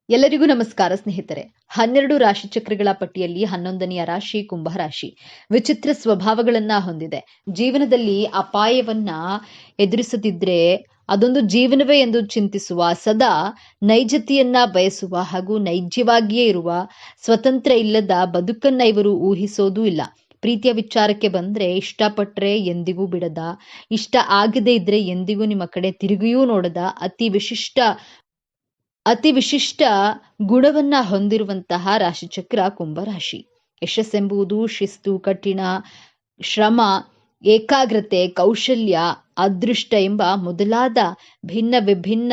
ಎಲ್ಲರಿಗೂ ನಮಸ್ಕಾರ ಸ್ನೇಹಿತರೆ. 12 ರಾಶಿಚಕ್ರಗಳ ಪಟ್ಟಿಯಲ್ಲಿ 11ನೆಯ ರಾಶಿ ಕುಂಭ ರಾಶಿ. ವಿಚಿತ್ರ ಸ್ವಭಾವಗಳನ್ನ ಹೊಂದಿದೆ. ಜೀವನದಲ್ಲಿ ಅಪಾಯವನ್ನ ಎದುರಿಸುತ್ತಿದ್ರೆ ಅದೊಂದು ಜೀವನವೇ ಎಂದು ಚಿಂತಿಸುವ, ಸದಾ ನೈಜತೆಯನ್ನ ಬಯಸುವ ಹಾಗೂ ನೈಜವಾಗಿಯೇ ಇರುವ, ಸ್ವತಂತ್ರ ಇಲ್ಲದ ಬದುಕನ್ನ ಇವರು ಊಹಿಸೋದೂ ಇಲ್ಲ. ಪ್ರೀತಿಯ ವಿಚಾರಕ್ಕೆ ಬಂದ್ರೆ ಇಷ್ಟಪಟ್ರೆ ಎಂದಿಗೂ ಬಿಡದ, ಇಷ್ಟ ಆಗದೇ ಇದ್ರೆ ಎಂದಿಗೂ ನಿಮ್ಮ ಕಡೆ ತಿರುಗಿಯೂ ನೋಡದ, ಅತಿ ವಿಶಿಷ್ಟ ಗುಣವನ್ನ ಹೊಂದಿರುವಂತಹ ರಾಶಿಚಕ್ರ ಕುಂಭರಾಶಿ. ಯಶಸ್ಸೆಂಬುದು ಶಿಸ್ತು, ಕಠಿಣ ಶ್ರಮ, ಏಕಾಗ್ರತೆ, ಕೌಶಲ್ಯ, ಅದೃಷ್ಟ ಎಂಬ ಮೊದಲಾದ ಭಿನ್ನ ವಿಭಿನ್ನ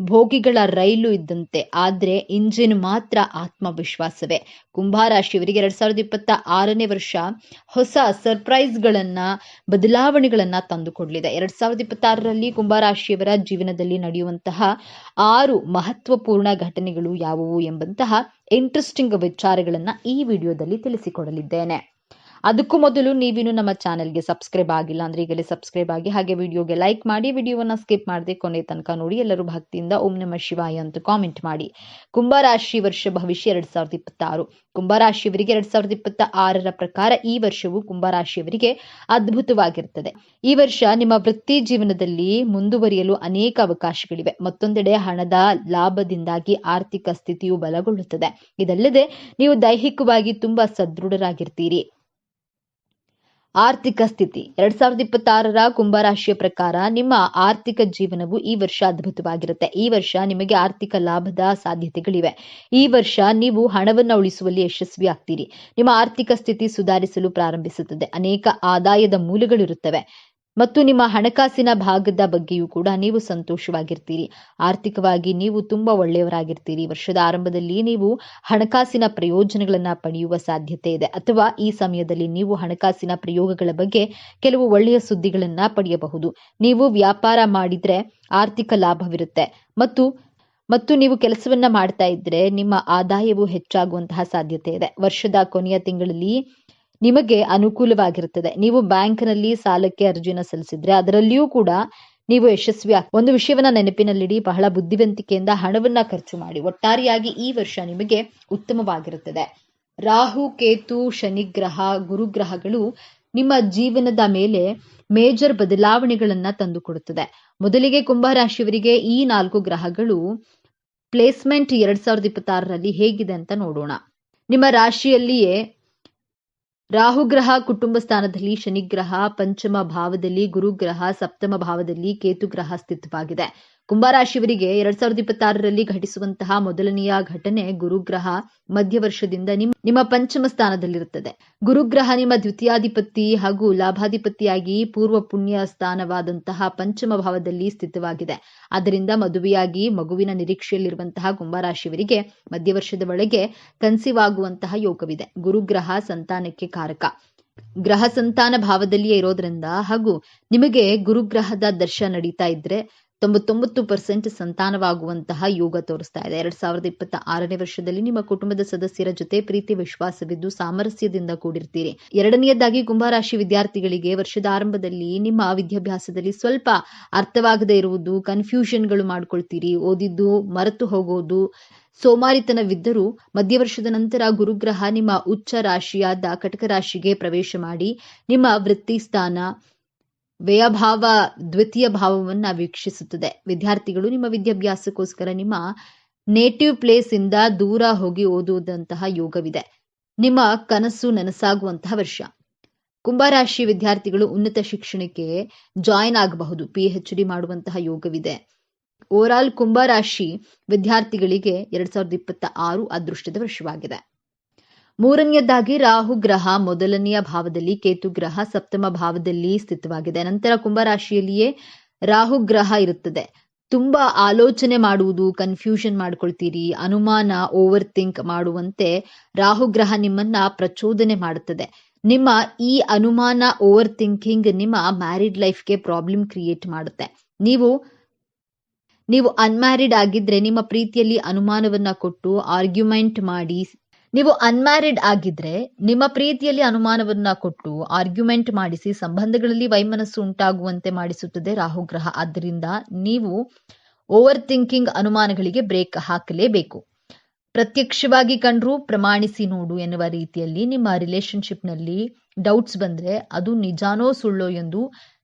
ಭೋಗಿಗಳ ರೈಲು ಇದ್ದಂತೆ. ಆದ್ರೆ ಇಂಜಿನ್ ಮಾತ್ರ ಆತ್ಮವಿಶ್ವಾಸವೇ. ಕುಂಭರಾಶಿಯವರಿಗೆ 2026ನೇ ವರ್ಷ ಹೊಸ ಸರ್ಪ್ರೈಸ್ಗಳನ್ನ, ಬದಲಾವಣೆಗಳನ್ನ ತಂದುಕೊಡ್ಲಿದೆ. 2026ರಲ್ಲಿ ಕುಂಭರಾಶಿಯವರ ಜೀವನದಲ್ಲಿ ನಡೆಯುವಂತಹ 6 ಮಹತ್ವಪೂರ್ಣ ಘಟನೆಗಳು ಯಾವುವು ಎಂಬಂತಹ ಇಂಟ್ರೆಸ್ಟಿಂಗ್ ವಿಚಾರಗಳನ್ನ ಈ ವಿಡಿಯೋದಲ್ಲಿ ತಿಳಿಸಿಕೊಡಲಿದ್ದೇನೆ. ಅದಕ್ಕೂ ಮೊದಲು ನೀವಿನ್ನು ನಮ್ಮ ಚಾನೆಲ್ಗೆ ಸಬ್ಸ್ಕ್ರೈಬ್ ಆಗಿಲ್ಲ ಅಂದ್ರೆ ಈಗಲೇ ಸಬ್ಸ್ಕ್ರೈಬ್ ಆಗಿ, ಹಾಗೆ ವಿಡಿಯೋಗೆ ಲೈಕ್ ಮಾಡಿ, ವಿಡಿಯೋವನ್ನ ಸ್ಕಿಪ್ ಮಾಡದೆ ಕೊನೆ ತನಕ ನೋಡಿ. ಎಲ್ಲರೂ ಭಕ್ತಿಯಿಂದ ಓಂ ನಮಃ ಶಿವಾಯ ಅಂತ ಕಾಮೆಂಟ್ ಮಾಡಿ. ಕುಂಭರಾಶಿ ವರ್ಷ ಭವಿಷ್ಯ 2026. ಕುಂಭರಾಶಿಯವರಿಗೆ 2026ರ ಪ್ರಕಾರ ಈ ವರ್ಷವು ಕುಂಭರಾಶಿಯವರಿಗೆ ಅದ್ಭುತವಾಗಿರುತ್ತದೆ. ಈ ವರ್ಷ ನಿಮ್ಮ ವೃತ್ತಿ ಜೀವನದಲ್ಲಿ ಮುಂದುವರಿಯಲು ಅನೇಕ ಅವಕಾಶಗಳಿವೆ. ಮತ್ತೊಂದೆಡೆ ಹಣದ ಲಾಭದಿಂದಾಗಿ ಆರ್ಥಿಕ ಸ್ಥಿತಿಯು ಬಲಗೊಳ್ಳುತ್ತದೆ. ಇದಲ್ಲದೆ ನೀವು ದೈಹಿಕವಾಗಿ ತುಂಬಾ ಸದೃಢರಾಗಿರ್ತೀರಿ. ಆರ್ಥಿಕ ಸ್ಥಿತಿ 2026ರ ಕುಂಭರಾಶಿಯ ಪ್ರಕಾರ ನಿಮ್ಮ ಆರ್ಥಿಕ ಜೀವನವು ಈ ವರ್ಷ ಅದ್ಭುತವಾಗಿರುತ್ತೆ. ಈ ವರ್ಷ ನಿಮಗೆ ಆರ್ಥಿಕ ಲಾಭದ ಸಾಧ್ಯತೆಗಳಿವೆ. ಈ ವರ್ಷ ನೀವು ಹಣವನ್ನು ಉಳಿಸುವಲ್ಲಿ ಯಶಸ್ವಿ ಆಗ್ತೀರಿ. ನಿಮ್ಮ ಆರ್ಥಿಕ ಸ್ಥಿತಿ ಸುಧಾರಿಸಲು ಪ್ರಾರಂಭಿಸುತ್ತದೆ. ಅನೇಕ ಆದಾಯದ ಮೂಲಗಳಿರುತ್ತವೆ ಮತ್ತು ನಿಮ್ಮ ಹಣಕಾಸಿನ ಭಾಗದ ಬಗ್ಗೆಯೂ ಕೂಡ ನೀವು ಸಂತೋಷವಾಗಿರ್ತೀರಿ. ಆರ್ಥಿಕವಾಗಿ ನೀವು ತುಂಬಾ ಒಳ್ಳೆಯವರಾಗಿರ್ತೀರಿ. ವರ್ಷದ ಆರಂಭದಲ್ಲಿ ನೀವು ಹಣಕಾಸಿನ ಪ್ರಯೋಜನಗಳನ್ನ ಪಡೆಯುವ ಸಾಧ್ಯತೆ ಇದೆ, ಅಥವಾ ಈ ಸಮಯದಲ್ಲಿ ನೀವು ಹಣಕಾಸಿನ ಪ್ರಯೋಗಗಳ ಬಗ್ಗೆ ಕೆಲವು ಒಳ್ಳೆಯ ಸುದ್ದಿಗಳನ್ನ ಪಡೆಯಬಹುದು. ನೀವು ವ್ಯಾಪಾರ ಮಾಡಿದ್ರೆ ಆರ್ಥಿಕ ಲಾಭವಿರುತ್ತೆ ಮತ್ತು ನೀವು ಕೆಲಸವನ್ನ ಮಾಡ್ತಾ ಇದ್ರೆ ನಿಮ್ಮ ಆದಾಯವು ಹೆಚ್ಚಾಗುವಂತಹ ಸಾಧ್ಯತೆ ಇದೆ. ವರ್ಷದ ಕೊನೆಯ ತಿಂಗಳಲ್ಲಿ ನಿಮಗೆ ಅನುಕೂಲವಾಗಿರುತ್ತದೆ. ನೀವು ಬ್ಯಾಂಕ್ನಲ್ಲಿ ಸಾಲಕ್ಕೆ ಅರ್ಜಿನ ಸಲ್ಲಿಸಿದ್ರೆ ಅದರಲ್ಲಿಯೂ ಕೂಡ ನೀವು ಯಶಸ್ವಿ ಒಂದು ವಿಷಯವನ್ನ ನೆನಪಿನಲ್ಲಿಡಿ, ಬಹಳ ಬುದ್ಧಿವಂತಿಕೆಯಿಂದ ಹಣವನ್ನ ಖರ್ಚು ಮಾಡಿ. ಒಟ್ಟಾರೆಯಾಗಿ ಈ ವರ್ಷ ನಿಮಗೆ ಉತ್ತಮವಾಗಿರುತ್ತದೆ. ರಾಹು, ಕೇತು, ಶನಿಗ್ರಹ, ಗುರುಗ್ರಹಗಳು ನಿಮ್ಮ ಜೀವನದ ಮೇಲೆ ಮೇಜರ್ ಬದಲಾವಣೆಗಳನ್ನ ತಂದುಕೊಡುತ್ತದೆ. ಮೊದಲಿಗೆ ಕುಂಭರಾಶಿಯವರಿಗೆ ಈ 4 ಗ್ರಹಗಳು ಪ್ಲೇಸ್ಮೆಂಟ್ 2026ರಲ್ಲಿ ಹೇಗಿದೆ ಅಂತ ನೋಡೋಣ. ನಿಮ್ಮ ರಾಶಿಯಲ್ಲಿಯೇ ರಾಹುಗ್ರಹ ಕುಟುಂಬ ಸ್ಥಾನದಲ್ಲಿ, ಶನಿಗ್ರಹ ಪಂಚಮ ಭಾವದಲ್ಲಿ, ಗುರುಗ್ರಹ ಸಪ್ತಮ ಭಾವದಲ್ಲಿ, ಕೇತುಗ್ರಹ ಸ್ಥಿತವಾಗಿದೆ. ಕುಂಭರಾಶಿಯವರಿಗೆ 2026ರಲ್ಲಿ ಘಟಿಸುವಂತಹ ಮೊದಲನೆಯ ಘಟನೆ, ಗುರುಗ್ರಹ ಮಧ್ಯ ವರ್ಷದಿಂದ ನಿಮ್ಮ ಪಂಚಮ ಸ್ಥಾನದಲ್ಲಿರುತ್ತದೆ. ಗುರುಗ್ರಹ ನಿಮ್ಮ ದ್ವಿತೀಯಾಧಿಪತಿ ಹಾಗೂ ಲಾಭಾಧಿಪತಿಯಾಗಿ ಪೂರ್ವ ಪುಣ್ಯ ಸ್ಥಾನವಾದಂತಹ ಪಂಚಮ ಭಾವದಲ್ಲಿ ಸ್ಥಿತವಾಗಿದೆ. ಆದ್ದರಿಂದ ಮದುವೆಯಾಗಿ ಮಗುವಿನ ನಿರೀಕ್ಷೆಯಲ್ಲಿರುವಂತಹ ಕುಂಭರಾಶಿಯವರಿಗೆ ಮಧ್ಯ ವರ್ಷದ ಒಳಗೆ ಕನ್ಸೀವ್ ಆಗುವಂತಹ ಯೋಗವಿದೆ. ಗುರುಗ್ರಹ ಸಂತಾನಕ್ಕೆ ಕಾರಕ. ಗ್ರಹ ಸಂತಾನ ಭಾವದಲ್ಲಿಯೇ ಇರೋದ್ರಿಂದ ಹಾಗೂ ನಿಮಗೆ ಗುರುಗ್ರಹದ ದರ್ಶ ನಡೀತಾ ಇದ್ರೆ 99% ಸಂತಾನವಾಗುವಂತಹ ಯೋಗ ತೋರಿಸ್ತಾ ಇದೆ. 2026ನೇ ವರ್ಷದಲ್ಲಿ ನಿಮ್ಮ ಕುಟುಂಬದ ಸದಸ್ಯರ ಜೊತೆ ಪ್ರೀತಿ ವಿಶ್ವಾಸವಿದ್ದು ಸಾಮರಸ್ಯದಿಂದ ಕೂಡಿರ್ತೀರಿ. ಎರಡನೆಯದಾಗಿ ಕುಂಭರಾಶಿ ವಿದ್ಯಾರ್ಥಿಗಳಿಗೆ ವರ್ಷದ ಆರಂಭದಲ್ಲಿ ನಿಮ್ಮ ವಿದ್ಯಾಭ್ಯಾಸದಲ್ಲಿ ಸ್ವಲ್ಪ ಅರ್ಥವಾಗದೇ ಇರುವುದು, ಕನ್ಫ್ಯೂಷನ್ಗಳು ಮಾಡ್ಕೊಳ್ತೀರಿ. ಓದಿದ್ದು ಮರೆತು ಹೋಗೋದು, ಸೋಮಾರಿತನವಿದ್ದರೂ ಮಧ್ಯವರ್ಷದ ನಂತರ ಗುರುಗ್ರಹ ನಿಮ್ಮ ಉಚ್ಚ ರಾಶಿಯಾದ ಕಟಕ ರಾಶಿಗೆ ಪ್ರವೇಶ ಮಾಡಿ ನಿಮ್ಮ ವೃತ್ತಿ ಸ್ಥಾನ, ವ್ಯಯಭಾವ, ದ್ವಿತೀಯ ಭಾವವನ್ನ ವೀಕ್ಷಿಸುತ್ತದೆ. ವಿದ್ಯಾರ್ಥಿಗಳು ನಿಮ್ಮ ವಿದ್ಯಾಭ್ಯಾಸಕ್ಕೋಸ್ಕರ ನಿಮ್ಮ ನೇಟಿವ್ ಪ್ಲೇಸ್ ಇಂದ ದೂರ ಹೋಗಿ ಓದುವಂತಹ ಯೋಗವಿದೆ. ನಿಮ್ಮ ಕನಸು ನನಸಾಗುವಂತಹ ವರ್ಷ. ಕುಂಭರಾಶಿ ವಿದ್ಯಾರ್ಥಿಗಳು ಉನ್ನತ ಶಿಕ್ಷಣಕ್ಕೆ ಜಾಯಿನ್ ಆಗಬಹುದು. PhD ಮಾಡುವಂತಹ ಯೋಗವಿದೆ. ಓವರಾಲ್ ಕುಂಭರಾಶಿ ವಿದ್ಯಾರ್ಥಿಗಳಿಗೆ 2026 ಅದೃಷ್ಟದ ವರ್ಷವಾಗಿದೆ. ಮೂರನೆಯದಾಗಿ ರಾಹು ಗ್ರಹ ಮೊದಲನೆಯ ಭಾವದಲ್ಲಿ, ಕೇತು ಗ್ರಹ ಸಪ್ತಮ ಭಾವದಲ್ಲಿ ಸ್ಥಿತವಾಗಿದೆ. ನಂತರ ಕುಂಭರಾಶಿಯಲ್ಲಿಯೇ ರಾಹು ಗ್ರಹ ಇರುತ್ತದೆ. ತುಂಬಾ ಆಲೋಚನೆ ಮಾಡುವುದು, ಕನ್ಫ್ಯೂಷನ್ ಮಾಡ್ಕೊಳ್ತೀರಿ, ಅನುಮಾನ, ಓವರ್ ಥಿಂಕ್ ಮಾಡುವಂತೆ ರಾಹು ಗ್ರಹ ನಿಮ್ಮನ್ನ ಪ್ರಚೋದನೆ ಮಾಡುತ್ತದೆ. ನಿಮ್ಮ ಈ ಅನುಮಾನ, ಓವರ್ ಥಿಂಕಿಂಗ್ ನಿಮ್ಮ ಮ್ಯಾರಿಡ್ ಲೈಫ್ಗೆ ಪ್ರಾಬ್ಲಮ್ ಕ್ರಿಯೇಟ್ ಮಾಡುತ್ತೆ. ನೀವು ಅನ್ಮ್ಯಾರಿಡ್ ಆಗಿದ್ರೆ ನಿಮ್ಮ ಪ್ರೀತಿಯಲ್ಲಿ ಅನುಮಾನವನ್ನ ಕೊಟ್ಟು ಆರ್ಗ್ಯುಮೆಂಟ್ ಮಾಡಿ ಮಾಡಿಸಿ ಸಂಬಂಧಗಳಲ್ಲಿ ವೈಮನಸ್ಸು ಉಂಟಾಗುವಂತೆ ಮಾಡಿಸುತ್ತದೆ ರಾಹುಗ್ರಹ. ಆದ್ದರಿಂದ ನೀವು ಓವರ್ ಥಿಂಕಿಂಗ್, ಅನುಮಾನಗಳಿಗೆ ಬ್ರೇಕ್ ಹಾಕಲೇಬೇಕು. ಪ್ರತ್ಯಕ್ಷವಾಗಿ ಕಂಡ್ರೂ ಪ್ರಮಾಣಿಸಿ ನೋಡು ಎನ್ನುವ ರೀತಿಯಲ್ಲಿ ನಿಮ್ಮ ರಿಲೇಶನ್ಶಿಪ್ನಲ್ಲಿ ಡೌಟ್ಸ್ ಬಂದ್ರೆ ಅದು ನಿಜಾನೋ ಸುಳ್ಳೋ ಎಂದು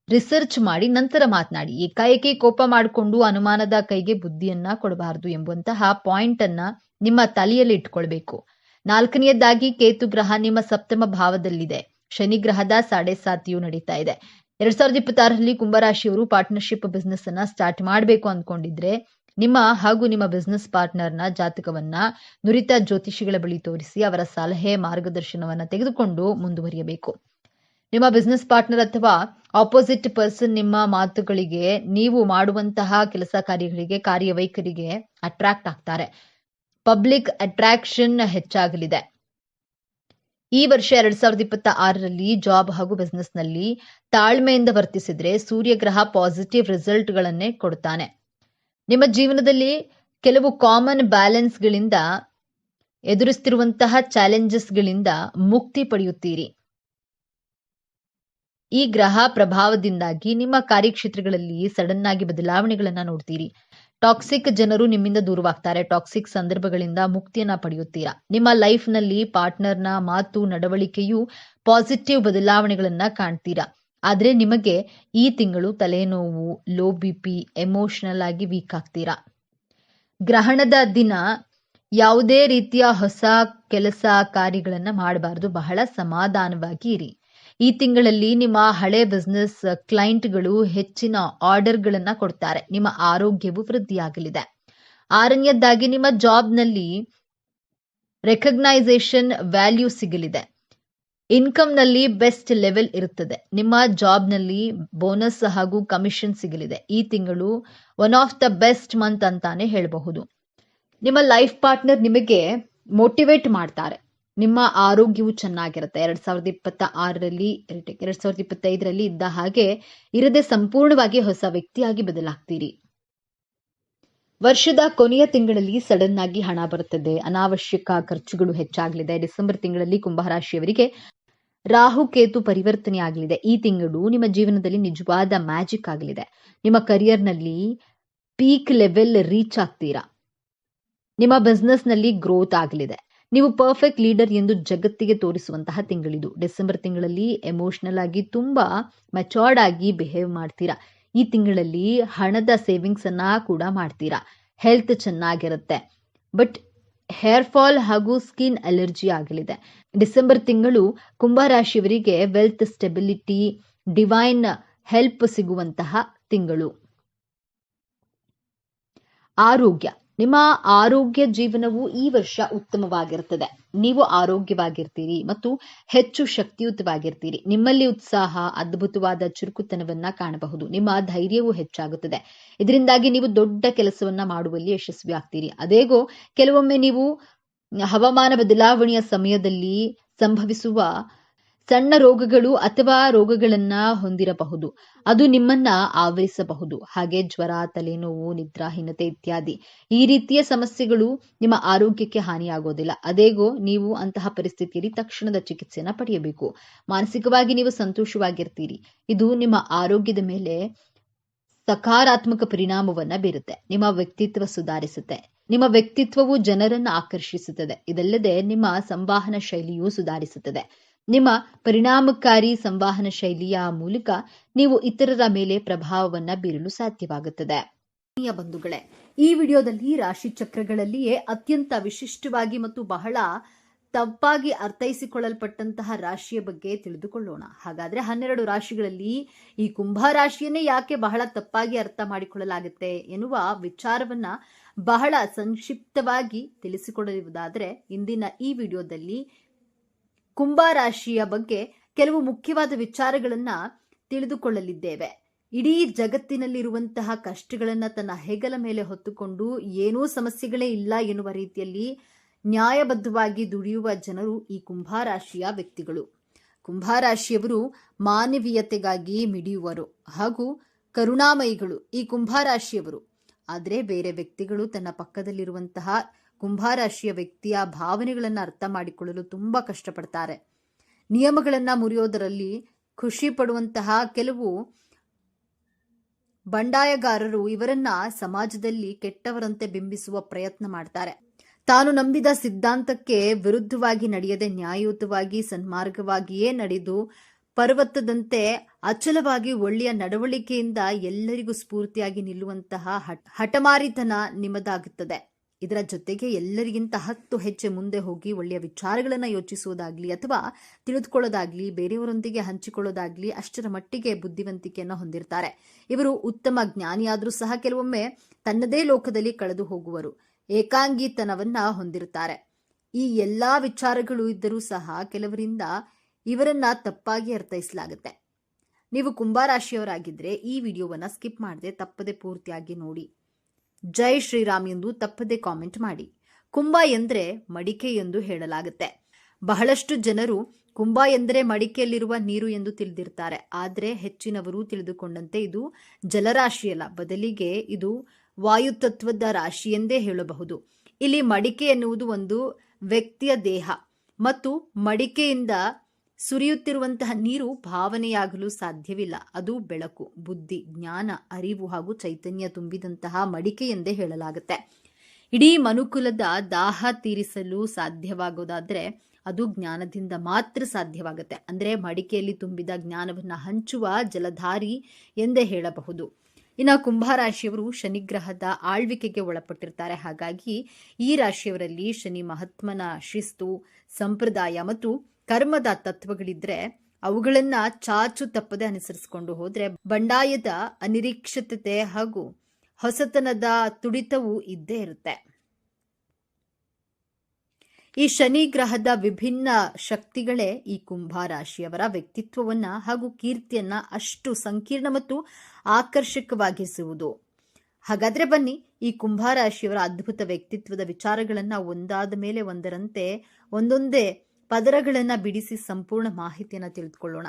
ರಿಸರ್ಚ್ ಮಾಡಿ ನಂತರ ಮಾತನಾಡಿ. ಏಕಾಏಕಿ ಕೋಪ ಮಾಡಿಕೊಂಡು ಅನುಮಾನದ ಕೈಗೆ ಬುದ್ಧಿಯನ್ನ ಕೊಡಬಾರದು ಎಂಬಂತಹ ಪಾಯಿಂಟ್ ಅನ್ನ ನಿಮ್ಮ ತಲೆಯಲ್ಲಿ ಇಟ್ಕೊಳ್ಬೇಕು. 4ನೇದಾಗಿ ಕೇತು ಗ್ರಹ ನಿಮ್ಮ ಸಪ್ತಮ ಭಾವದಲ್ಲಿದೆ. ಶನಿ ಗ್ರಹದ 7.5 ನಡೀತಾ ಇದೆ. 2026ರಲ್ಲಿ ಕುಂಭರಾಶಿಯವರು ಪಾರ್ಟ್ನರ್ಶಿಪ್ ಬಿಸ್ನೆಸ್ ಅನ್ನ ಸ್ಟಾರ್ಟ್ ಮಾಡಬೇಕು ಅಂದ್ಕೊಂಡಿದ್ರೆ ನಿಮ್ಮ ಹಾಗೂ ನಿಮ್ಮ ಬಿಸ್ನೆಸ್ ಪಾರ್ಟ್ನರ್ನ ಜಾತಕವನ್ನ ನುರಿತ ಜ್ಯೋತಿಷಿಗಳ ಬಳಿ ತೋರಿಸಿ ಅವರ ಸಲಹೆ ಮಾರ್ಗದರ್ಶನವನ್ನ ತೆಗೆದುಕೊಂಡು ಮುಂದುವರಿಯಬೇಕು. ನಿಮ್ಮ ಬಿಸ್ನೆಸ್ ಪಾರ್ಟ್ನರ್ ಅಥವಾ ಆಪೋಸಿಟ್ ಪರ್ಸನ್ ನಿಮ್ಮ ಮಾತುಗಳಿಗೆ, ನೀವು ಮಾಡುವಂತಹ ಕೆಲಸ ಕಾರ್ಯಗಳಿಗೆ, ಕಾರ್ಯವೈಖರಿಗೆ ಅಟ್ರಾಕ್ಟ್ ಆಗ್ತಾರೆ. ಪಬ್ಲಿಕ್ ಅಟ್ರಾಕ್ಷನ್ ಹೆಚ್ಚಾಗಲಿದೆ. ಈ ವರ್ಷ 2026ರಲ್ಲಿ ಜಾಬ್ ಹಾಗೂ ಬಿಸ್ನೆಸ್ ನಲ್ಲಿ ತಾಳ್ಮೆಯಿಂದ ವರ್ತಿಸಿದ್ರೆ ಸೂರ್ಯಗ್ರಹ ಪಾಸಿಟಿವ್ ರಿಸಲ್ಟ್ ಗಳನ್ನೇ ಕೊಡ್ತಾನೆ. ನಿಮ್ಮ ಜೀವನದಲ್ಲಿ ಕೆಲವು ಕಾಮನ್ ಬ್ಯಾಲೆನ್ಸ್ಗಳಿಂದ ಎದುರಿಸುತ್ತಿರುವಂತಹ ಚಾಲೆಂಜಸ್ಗಳಿಂದ ಮುಕ್ತಿ ಪಡೆಯುತ್ತೀರಿ. ಈ ಗ್ರಹ ಪ್ರಭಾವದಿಂದಾಗಿ ನಿಮ್ಮ ಕಾರ್ಯಕ್ಷೇತ್ರಗಳಲ್ಲಿ ಸಡನ್ ಆಗಿ ಬದಲಾವಣೆಗಳನ್ನ ನೋಡ್ತೀರಿ. ಟಾಕ್ಸಿಕ್ ಜನರು ನಿಮ್ಮಿಂದ ದೂರವಾಗ್ತಾರೆ. ಟಾಕ್ಸಿಕ್ ಸಂದರ್ಭಗಳಿಂದ ಮುಕ್ತಿಯನ್ನ ಪಡೆಯುತ್ತೀರಾ. ನಿಮ್ಮ ಲೈಫ್ ನಲ್ಲಿ ಪಾರ್ಟ್ನರ್ನ ಮಾತು, ನಡವಳಿಕೆಯು ಪಾಸಿಟಿವ್ ಬದಲಾವಣೆಗಳನ್ನ ಕಾಣ್ತೀರಾ. ಆದ್ರೆ ನಿಮಗೆ ಈ ತಿಂಗಳು ತಲೆನೋವು, ಲೋ ಬಿಪಿ, ಎಮೋಷನಲ್ ಆಗಿ ವೀಕ್ ಆಗ್ತೀರಾ. ಗ್ರಹಣದ ದಿನ ಯಾವುದೇ ರೀತಿಯ ಹೊಸ ಕೆಲಸ ಕಾರ್ಯಗಳನ್ನ ಮಾಡಬಾರದು. ಬಹಳ ಸಮಾಧಾನವಾಗಿ ಇರಿ. ಈ ತಿಂಗಳಲ್ಲಿ ನಿಮ್ಮ ಹಳೆ ಬಿಸ್ನೆಸ್ ಕ್ಲೈಂಟ್ಗಳು ಹೆಚ್ಚಿನ ಆರ್ಡರ್ಗಳನ್ನ ಕೊಡ್ತಾರೆ. ನಿಮ್ಮ ಆರೋಗ್ಯವು ವೃದ್ಧಿಯಾಗಲಿದೆ. 6ನೇದಾಗಿ ನಿಮ್ಮ ಜಾಬ್ನಲ್ಲಿ ರೆಕಗ್ನೈಸೇಷನ್ ವ್ಯಾಲ್ಯೂ ಸಿಗಲಿದೆ. ಇನ್ಕಮ್ ನಲ್ಲಿ ಬೆಸ್ಟ್ ಲೆವೆಲ್ ಇರುತ್ತದೆ. ನಿಮ್ಮ ಜಾಬ್ನಲ್ಲಿ ಬೋನಸ್ ಹಾಗೂ ಕಮಿಷನ್ ಸಿಗಲಿದೆ. ಈ ತಿಂಗಳು one of the best month ಅಂತಾನೆ ಹೇಳಬಹುದು. ನಿಮ್ಮ ಲೈಫ್ ಪಾರ್ಟ್ನರ್ ನಿಮಗೆ ಮೋಟಿವೇಟ್ ಮಾಡ್ತಾರೆ. ನಿಮ್ಮ ಆರೋಗ್ಯವು ಚೆನ್ನಾಗಿರುತ್ತೆ. 2026ರಲ್ಲಿ 2025ರಲ್ಲಿ ಇದ್ದ ಹಾಗೆ ಇರದೆ ಸಂಪೂರ್ಣವಾಗಿ ಹೊಸ ವ್ಯಕ್ತಿಯಾಗಿ ಬದಲಾಗ್ತೀರಿ. ವರ್ಷದ ಕೊನೆಯ ತಿಂಗಳಲ್ಲಿ ಸಡನ್ ಆಗಿ ಹಣ ಬರುತ್ತದೆ. ಅನಾವಶ್ಯಕ ಖರ್ಚುಗಳು ಹೆಚ್ಚಾಗಲಿದೆ. ಡಿಸೆಂಬರ್ ತಿಂಗಳಲ್ಲಿ ಕುಂಭರಾಶಿಯವರಿಗೆ ರಾಹು ಕೇತು ಪರಿವರ್ತನೆ ಆಗಲಿದೆ. ಈ ತಿಂಗಳು ನಿಮ್ಮ ಜೀವನದಲ್ಲಿ ನಿಜವಾದ ಮ್ಯಾಜಿಕ್ ಆಗಲಿದೆ. ನಿಮ್ಮ ಕರಿಯರ್ನಲ್ಲಿ ಪೀಕ್ ಲೆವೆಲ್ ರೀಚ್ ಆಗ್ತೀರಾ. ನಿಮ್ಮ ಬಿಸ್ನೆಸ್ ನಲ್ಲಿ ಗ್ರೋತ್ ಆಗಲಿದೆ. ನೀವು ಪರ್ಫೆಕ್ಟ್ ಲೀಡರ್ ಎಂದು ಜಗತ್ತಿಗೆ ತೋರಿಸುವಂತಹ ತಿಂಗಳಿದು. ಡಿಸೆಂಬರ್ ತಿಂಗಳಲ್ಲಿ ಎಮೋಷನಲ್ ಆಗಿ ತುಂಬಾ ಮೆಚೋರ್ಡ್ ಆಗಿ ಬಿಹೇವ್ ಮಾಡ್ತೀರಾ. ಈ ತಿಂಗಳಲ್ಲಿ ಹಣದ ಸೇವಿಂಗ್ಸ್ ಅನ್ನ ಕೂಡ ಮಾಡ್ತೀರಾ. ಹೆಲ್ತ್ ಚೆನ್ನಾಗಿರುತ್ತೆ. ಬಟ್ ಹೇರ್ ಫಾಲ್ ಹಾಗೂ ಸ್ಕಿನ್ ಅಲರ್ಜಿ ಆಗಲಿದೆ. ಡಿಸೆಂಬರ್ ತಿಂಗಳು ಕುಂಭರಾಶಿಯವರಿಗೆ ವೆಲ್ತ್ ಸ್ಟೆಬಿಲಿಟಿ, ಡಿವೈನ್ ಹೆಲ್ಪ್ ಸಿಗುವಂತಹ ತಿಂಗಳು. ಆರೋಗ್ಯ, ನಿಮ್ಮ ಆರೋಗ್ಯ ಜೀವನವು ಈ ವರ್ಷ ಉತ್ತಮವಾಗಿರುತ್ತದೆ. ನೀವು ಆರೋಗ್ಯವಾಗಿರ್ತೀರಿ ಮತ್ತು ಹೆಚ್ಚು ಶಕ್ತಿಯುತವಾಗಿರ್ತೀರಿ. ನಿಮ್ಮಲ್ಲಿ ಉತ್ಸಾಹ, ಅದ್ಭುತವಾದ ಚುರುಕುತನವನ್ನ ಕಾಣಬಹುದು. ನಿಮ್ಮ ಧೈರ್ಯವು ಹೆಚ್ಚಾಗುತ್ತದೆ. ಇದರಿಂದಾಗಿ ನೀವು ದೊಡ್ಡ ಕೆಲಸವನ್ನ ಮಾಡುವಲ್ಲಿ ಯಶಸ್ವಿ ಆಗ್ತೀರಿ. ಅದೇಗೋ ಕೆಲವೊಮ್ಮೆ ನೀವು ಹವಾಮಾನ ಬದಲಾವಣೆಯ ಸಮಯದಲ್ಲಿ ಸಂಭವಿಸುವ ಸಣ್ಣ ರೋಗಗಳು ಅಥವಾ ರೋಗಗಳನ್ನ ಹೊಂದಿರಬಹುದು. ಅದು ನಿಮ್ಮನ್ನ ಆವರಿಸಬಹುದು. ಹಾಗೆ ಜ್ವರ, ತಲೆನೋವು, ನಿದ್ರಾಹೀನತೆ ಇತ್ಯಾದಿ ಈ ರೀತಿಯ ಸಮಸ್ಯೆಗಳು ನಿಮ್ಮ ಆರೋಗ್ಯಕ್ಕೆ ಹಾನಿಯಾಗೋದಿಲ್ಲ. ಅದೇಗೋ ನೀವು ಅಂತಹ ಪರಿಸ್ಥಿತಿಯಲ್ಲಿ ತಕ್ಷಣದ ಚಿಕಿತ್ಸೆಯನ್ನ ಪಡೆಯಬೇಕು. ಮಾನಸಿಕವಾಗಿ ನೀವು ಸಂತೋಷವಾಗಿರ್ತೀರಿ. ಇದು ನಿಮ್ಮ ಆರೋಗ್ಯದ ಮೇಲೆ ಸಕಾರಾತ್ಮಕ ಪರಿಣಾಮವನ್ನ ಬೀರುತ್ತೆ. ನಿಮ್ಮ ವ್ಯಕ್ತಿತ್ವ ಸುಧಾರಿಸುತ್ತೆ. ನಿಮ್ಮ ವ್ಯಕ್ತಿತ್ವವು ಜನರನ್ನ ಆಕರ್ಷಿಸುತ್ತದೆ. ಇದಲ್ಲದೆ ನಿಮ್ಮ ಸಂವಹನ ಶೈಲಿಯು ಸುಧಾರಿಸುತ್ತದೆ. ನಿಮ್ಮ ಪರಿಣಾಮಕಾರಿ ಸಂವಹನ ಶೈಲಿಯ ಮೂಲಕ ನೀವು ಇತರರ ಮೇಲೆ ಪ್ರಭಾವವನ್ನ ಬೀರಲು ಸಾಧ್ಯವಾಗುತ್ತದೆ. ಬಂಧುಗಳೇ, ಈ ವಿಡಿಯೋದಲ್ಲಿ ರಾಶಿ ಚಕ್ರಗಳಲ್ಲಿಯೇ ಅತ್ಯಂತ ವಿಶಿಷ್ಟವಾಗಿ ಮತ್ತು ಬಹಳ ತಪ್ಪಾಗಿ ಅರ್ಥೈಸಿಕೊಳ್ಳಲ್ಪಟ್ಟಂತಹ ರಾಶಿಯ ಬಗ್ಗೆ ತಿಳಿದುಕೊಳ್ಳೋಣ. ಹಾಗಾದ್ರೆ 12 ರಾಶಿಗಳಲ್ಲಿ ಈ ಕುಂಭ ರಾಶಿಯನ್ನೇ ಯಾಕೆ ಬಹಳ ತಪ್ಪಾಗಿ ಅರ್ಥ ಮಾಡಿಕೊಳ್ಳಲಾಗುತ್ತೆ ಎನ್ನುವ ವಿಚಾರವನ್ನ ಬಹಳ ಸಂಕ್ಷಿಪ್ತವಾಗಿ ತಿಳಿಸಿಕೊಡುವುದಾದರೆ, ಇಂದಿನ ಈ ವಿಡಿಯೋದಲ್ಲಿ ಕುಂಭ ರಾಶಿಯ ಬಗ್ಗೆ ಕೆಲವು ಮುಖ್ಯವಾದ ವಿಚಾರಗಳನ್ನ ತಿಳಿದುಕೊಳ್ಳಲಿದ್ದೇವೆ. ಇಡೀ ಜಗತ್ತಿನಲ್ಲಿರುವಂತಹ ಕಷ್ಟಗಳನ್ನ ತನ್ನ ಹೆಗಲ ಮೇಲೆ ಹೊತ್ತುಕೊಂಡು ಏನೂ ಸಮಸ್ಯೆಗಳೇ ಇಲ್ಲ ಎನ್ನುವ ರೀತಿಯಲ್ಲಿ ನ್ಯಾಯಬದ್ಧವಾಗಿ ದುಡಿಯುವ ಜನರು ಈ ಕುಂಭರಾಶಿಯ ವ್ಯಕ್ತಿಗಳು. ಕುಂಭರಾಶಿಯವರು ಮಾನವೀಯತೆಗಾಗಿ ಮಿಡಿಯುವರು ಹಾಗೂ ಕರುಣಾಮಯಿಗಳು ಈ ಕುಂಭರಾಶಿಯವರು. ಆದರೆ ಬೇರೆ ವ್ಯಕ್ತಿಗಳು ತನ್ನ ಪಕ್ಕದಲ್ಲಿರುವಂತಹ ಕುಂಭರಾಶಿಯ ವ್ಯಕ್ತಿಯ ಭಾವನೆಗಳನ್ನು ಅರ್ಥ ಮಾಡಿಕೊಳ್ಳಲು ತುಂಬಾ ಕಷ್ಟಪಡ್ತಾರೆ. ನಿಯಮಗಳನ್ನ ಮುರಿಯೋದರಲ್ಲಿ ಖುಷಿ ಪಡುವಂತಹ ಕೆಲವು ಬಂಡಾಯಗಾರರು ಇವರನ್ನ ಸಮಾಜದಲ್ಲಿ ಕೆಟ್ಟವರಂತೆ ಬಿಂಬಿಸುವ ಪ್ರಯತ್ನ ಮಾಡ್ತಾರೆ. ತಾನು ನಂಬಿದ ಸಿದ್ಧಾಂತಕ್ಕೆ ವಿರುದ್ಧವಾಗಿ ನಡೆಯದೆ ನ್ಯಾಯಯುತವಾಗಿ ಸನ್ಮಾರ್ಗವಾಗಿಯೇ ನಡೆದು ಪರ್ವತದಂತೆ ಅಚಲವಾಗಿ ಒಳ್ಳೆಯ ನಡವಳಿಕೆಯಿಂದ ಎಲ್ಲರಿಗೂ ಸ್ಫೂರ್ತಿಯಾಗಿ ನಿಲ್ಲುವಂತಹ ಹಠಮಾರಿತನ ನಿಮ್ಮದಾಗುತ್ತದೆ. ಇದರ ಜೊತೆಗೆ ಎಲ್ಲರಿಗಿಂತ 10 ಹೆಜ್ಜೆ ಮುಂದೆ ಹೋಗಿ ಒಳ್ಳೆಯ ವಿಚಾರಗಳನ್ನು ಯೋಚಿಸುವುದಾಗ್ಲಿ ಅಥವಾ ತಿಳಿದುಕೊಳ್ಳೋದಾಗ್ಲಿ, ಬೇರೆಯವರೊಂದಿಗೆ ಹಂಚಿಕೊಳ್ಳೋದಾಗ್ಲಿ ಅಷ್ಟರ ಮಟ್ಟಿಗೆ ಬುದ್ಧಿವಂತಿಕೆಯನ್ನು ಹೊಂದಿರ್ತಾರೆ. ಇವರು ಉತ್ತಮ ಜ್ಞಾನಿಯಾದರೂ ಸಹ ಕೆಲವೊಮ್ಮೆ ತನ್ನದೇ ಲೋಕದಲ್ಲಿ ಕಳೆದು ಹೋಗುವರು. ಏಕಾಂಗಿತನವನ್ನ ಹೊಂದಿರುತ್ತಾರೆ. ಈ ಎಲ್ಲಾ ವಿಚಾರಗಳು ಇದ್ದರೂ ಸಹ ಕೆಲವರಿಂದ ಇವರನ್ನ ತಪ್ಪಾಗಿ ಅರ್ಥೈಸಲಾಗುತ್ತೆ. ನೀವು ಕುಂಭರಾಶಿಯವರಾಗಿದ್ರೆ ಈ ವಿಡಿಯೋವನ್ನ ಸ್ಕಿಪ್ ಮಾಡದೆ ತಪ್ಪದೆ ಪೂರ್ತಿಯಾಗಿ ನೋಡಿ. ಜೈ ಶ್ರೀರಾಮ್ ಎಂದು ತಪ್ಪದೆ ಕಾಮೆಂಟ್ ಮಾಡಿ. ಕುಂಭ ಎಂದ್ರೆ ಮಡಿಕೆ ಎಂದು ಹೇಳಲಾಗುತ್ತೆ. ಬಹಳಷ್ಟು ಜನರು ಕುಂಭ ಎಂದರೆ ಮಡಿಕೆಯಲ್ಲಿರುವ ನೀರು ಎಂದು ತಿಳಿದಿರ್ತಾರೆ. ಆದರೆ ಹೆಚ್ಚಿನವರು ತಿಳಿದುಕೊಂಡಂತೆ ಇದು ಜಲರಾಶಿಯಲ್ಲ, ಬದಲಿಗೆ ಇದು ವಾಯುತತ್ವದ ರಾಶಿ ಎಂದೇ ಹೇಳಬಹುದು. ಇಲ್ಲಿ ಮಡಿಕೆ ಎನ್ನುವುದು ಒಂದು ವ್ಯಕ್ತಿಯ ದೇಹ ಮತ್ತು ಮಡಿಕೆಯಿಂದ ಸುರಿಯುತ್ತಿರುವಂತಹ ನೀರು ಭಾವನೆಯಾಗಲು ಸಾಧ್ಯವಿಲ್ಲ. ಅದು ಬೆಳಕು, ಬುದ್ಧಿ, ಜ್ಞಾನ, ಅರಿವು ಹಾಗೂ ಚೈತನ್ಯ ತುಂಬಿದಂತಹ ಮಡಿಕೆ ಎಂದೇ ಹೇಳಲಾಗುತ್ತೆ. ಇಡೀ ಮನುಕುಲದ ದಾಹ ತೀರಿಸಲು ಸಾಧ್ಯವಾಗೋದಾದ್ರೆ ಅದು ಜ್ಞಾನದಿಂದ ಮಾತ್ರ ಸಾಧ್ಯವಾಗುತ್ತೆ. ಅಂದ್ರೆ ಮಡಿಕೆಯಲ್ಲಿ ತುಂಬಿದ ಜ್ಞಾನವನ್ನ ಹಂಚುವ ಜಲಧಾರಿ ಎಂದೇ ಹೇಳಬಹುದು. ಇನ್ನು ಕುಂಭರಾಶಿಯವರು ಶನಿಗ್ರಹದ ಆಳ್ವಿಕೆಗೆ ಒಳಪಟ್ಟಿರ್ತಾರೆ. ಹಾಗಾಗಿ ಈ ರಾಶಿಯವರಲ್ಲಿ ಶನಿ ಮಹಾತ್ಮನ ಶಿಸ್ತು, ಸಂಪ್ರದಾಯ ಮತ್ತು ಕರ್ಮದ ತತ್ವಗಳಿದ್ರೆ ಅವುಗಳನ್ನ ಚಾಚು ತಪ್ಪದೆ ಅನುಸರಿಸಿಕೊಂಡು ಹೋದ್ರೆ ಬಂಡಾಯದ ಅನಿರೀಕ್ಷಿತತೆ ಹಾಗೂ ಹೊಸತನದ ತುಡಿತವೂ ಇದ್ದೇ ಇರುತ್ತೆ. ಈ ಶನಿ ಗ್ರಹದ ವಿಭಿನ್ನ ಶಕ್ತಿಗಳೇ ಈ ಕುಂಭರಾಶಿಯವರ ವ್ಯಕ್ತಿತ್ವವನ್ನ ಹಾಗೂ ಕೀರ್ತಿಯನ್ನ ಅಷ್ಟು ಸಂಕೀರ್ಣ ಮತ್ತು ಆಕರ್ಷಕವಾಗಿಸುವುದು. ಹಾಗಾದ್ರೆ ಬನ್ನಿ, ಈ ಕುಂಭರಾಶಿಯವರ ಅದ್ಭುತ ವ್ಯಕ್ತಿತ್ವದ ವಿಚಾರಗಳನ್ನ ಒಂದಾದ ಮೇಲೆ ಒಂದರಂತೆ ಒಂದೊಂದೇ ಪದರಗಳನ್ನ ಬಿಡಿಸಿ ಸಂಪೂರ್ಣ ಮಾಹಿತಿಯನ್ನ ತಿಳಿದುಕೊಳ್ಳೋಣ.